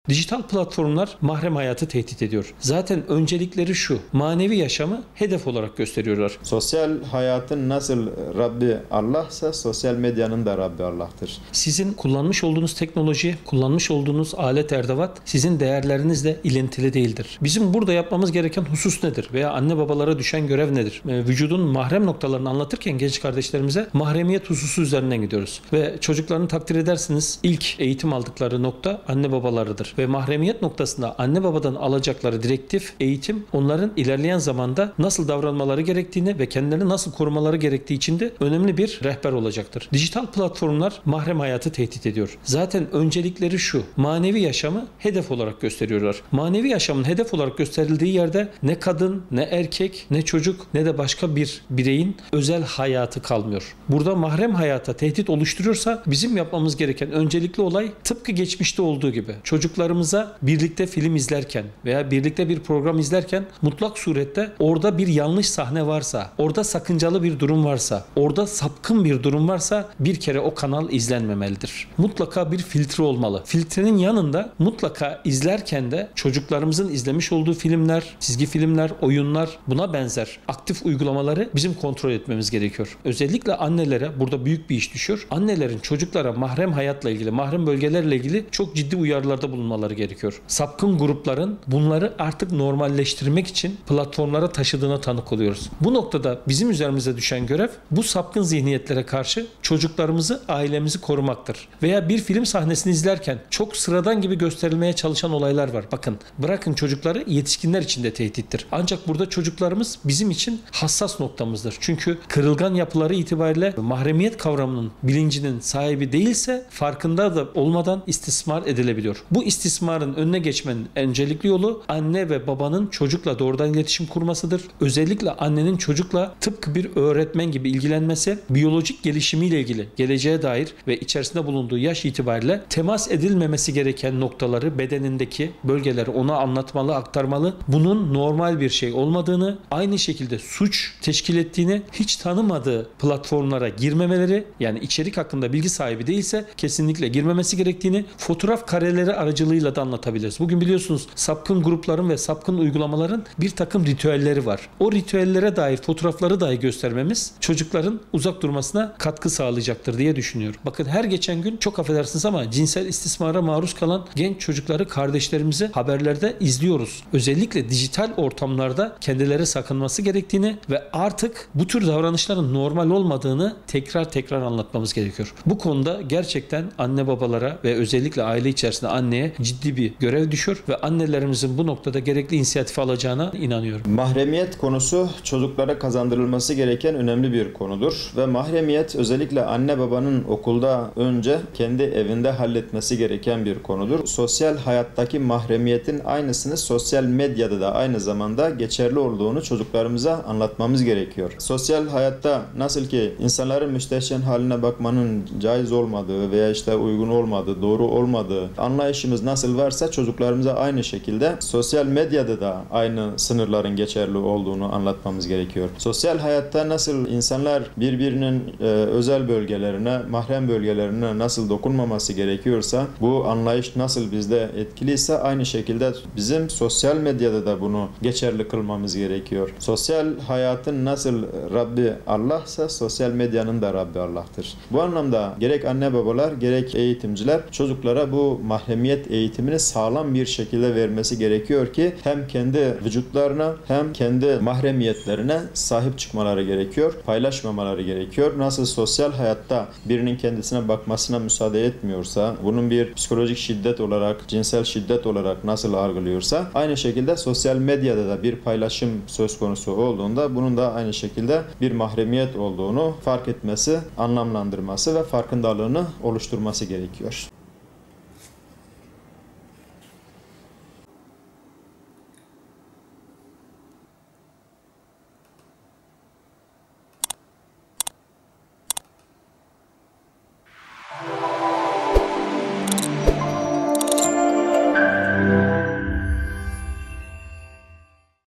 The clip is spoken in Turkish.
Dijital platformlar mahrem hayatı tehdit ediyor. Zaten öncelikleri şu, manevi yaşamı hedef olarak gösteriyorlar. Sosyal hayatın nasıl Rabbi Allah'sa sosyal medyanın da Rabbi Allah'tır. Sizin kullanmış olduğunuz teknoloji, kullanmış olduğunuz alet edevat sizin değerlerinizle ilintili değildir. Bizim burada yapmamız gereken husus nedir? Veya anne babalara düşen görev nedir? Vücudun mahrem noktalarını anlatırken genç kardeşlerimize mahremiyet hususu üzerinden gidiyoruz. Ve çocuklarını takdir edersiniz, ilk eğitim aldıkları nokta anne babalarıdır. Ve mahremiyet noktasında anne babadan alacakları direktif, eğitim onların ilerleyen zamanda nasıl davranmaları gerektiğini ve kendilerini nasıl korumaları gerektiği için de önemli bir rehber olacaktır. Dijital platformlar mahrem hayatı tehdit ediyor. Zaten öncelikleri şu, manevi yaşamı hedef olarak gösteriyorlar. Manevi yaşamın hedef olarak gösterildiği yerde ne kadın, ne erkek, ne çocuk, ne de başka bir bireyin özel hayatı kalmıyor. Burada mahrem hayata tehdit oluşturuyorsa bizim yapmamız gereken öncelikli olay tıpkı geçmişte olduğu gibi çocuklarımıza birlikte film izlerken veya birlikte bir program izlerken mutlak surette orada bir yanlış sahne varsa, orada sakıncalı bir durum varsa, orada sapkın bir durum varsa bir kere o kanal izlenmemelidir. Mutlaka bir filtre olmalı. Filtrenin yanında mutlaka izlerken de çocuklarımızın izlemiş olduğu filmler, çizgi filmler, oyunlar, buna benzer aktif uygulamaları bizim kontrol etmemiz gerekiyor. Özellikle annelere burada büyük bir iş düşüyor. Annelerin çocuklara mahrem hayatla ilgili, mahrem bölgelerle ilgili çok ciddi uyarılarda bulunmaları gerekiyor. Sapkın grupların bunları artık normalleştirmek için platformlara taşıdığına tanık oluyoruz. Bu noktada bizim üzerimize düşen görev bu sapkın zihniyetlere karşı çocuklarımızı, ailemizi korumaktır. Veya bir film sahnesini izlerken çok sıradan gibi gösterilmeye çalışan olaylar var. Bakın, bırakın çocukları, yetişkinler için de tehdittir. Ancak burada çocuklarımız bizim için hassas noktamızdır. Çünkü kırılgan yapıları itibariyle mahremiyet kavramının bilincinin sahibi değilse farkında da olmadan istismar edilebiliyor. Bu istismarın önüne geçmenin öncelikli yolu anne ve babanın çocukla doğrudan iletişim kurmasıdır. Özellikle annenin çocukla tıpkı bir öğretmen gibi ilgilenmesi, biyolojik gelişimiyle ilgili geleceğe dair ve içerisinde bulunduğu yaş itibariyle temas edilmemesi gereken noktaları, bedenindeki bölgeleri ona anlatmalı, aktarmalı. Bunun normal bir şey olmadığını, aynı şekilde suç teşkil ettiğini, hiç tanımadığı platformlara girmemeleri, yani içerik hakkında bilgi sahibi değilse kesinlikle girmemesi gerektiğini fotoğraf kareleri aracılığıyla da anlatabiliriz. Bugün biliyorsunuz sapkın grupların ve sapkın uygulamaların bir takım ritüelleri var. O ritüellere dair fotoğrafları dahi göstermemiz çocukların uzak durmasına katkı sağlayacaktır diye düşünüyorum. Bakın her geçen gün çok affedersiniz ama cinsel istismara maruz kalan genç çocukları, kardeşlerimizi haberlerde izliyoruz. Özellikle dijital ortamlarda kendileri sakınması gerektiğini ve artık bu tür davranışların normal olmadığını tekrar anlatmamız gerekiyor. Bu konuda gerçekten anne babalara ve özellikle aile içerisinde anneye ciddi bir görev düşüyor ve annelerimizin bu noktada gerekli inisiyatif alacağına inanıyorum. Mahremiyet konusu çocuklara kazandırılması gereken önemli bir konudur ve mahremiyet özellikle anne babanın okulda önce kendi evinde halletmesi gereken bir konudur. Sosyal hayattaki mahremiyetin aynısını sosyal medyada da aynı zamanda geçerli olduğunu çocuklarımıza anlatmamız gerekiyor. Sosyal hayatta nasıl ki insanların müstehcen haline bakmanın caiz olmadığı veya işte uygun olmadığı, doğru olmadığı anlayışımız nasıl varsa çocuklarımıza aynı şekilde sosyal medyada da aynı sınırların geçerli olduğunu anlatmamız gerekiyor. Sosyal hayatta nasıl insanlar birbirinin özel bölgelerine, mahrem bölgelerine nasıl dokunmaması gerekiyorsa, bu anlayış nasıl bizde etkiliyse aynı şekilde bizim sosyal medyada da bunu geçerli kılmamız gerekiyor. Sosyal hayatın nasıl Rabbi Allah'sa sosyal medyanın da Rabbi Allah'tır. Bu anlamda gerek anne babalar gerek eğitimciler çocuklara bu mahremiyet eğitimini sağlam bir şekilde vermesi gerekiyor ki hem kendi vücutlarına hem kendi mahremiyetlerine sahip çıkmaları gerekiyor, paylaşmamaları gerekiyor. Nasıl sosyal hayatta birinin kendisine bakmasına müsaade etmiyorsa, bunun bir psikolojik şiddet olarak, cinsel şiddet olarak nasıl algılıyorsa, aynı şekilde sosyal medyada da bir paylaşım söz konusu olduğunda bunun da aynı şekilde bir mahremiyet olduğunu fark etmesi, anlamlandırması ve farkındalığını oluşturması gerekiyor.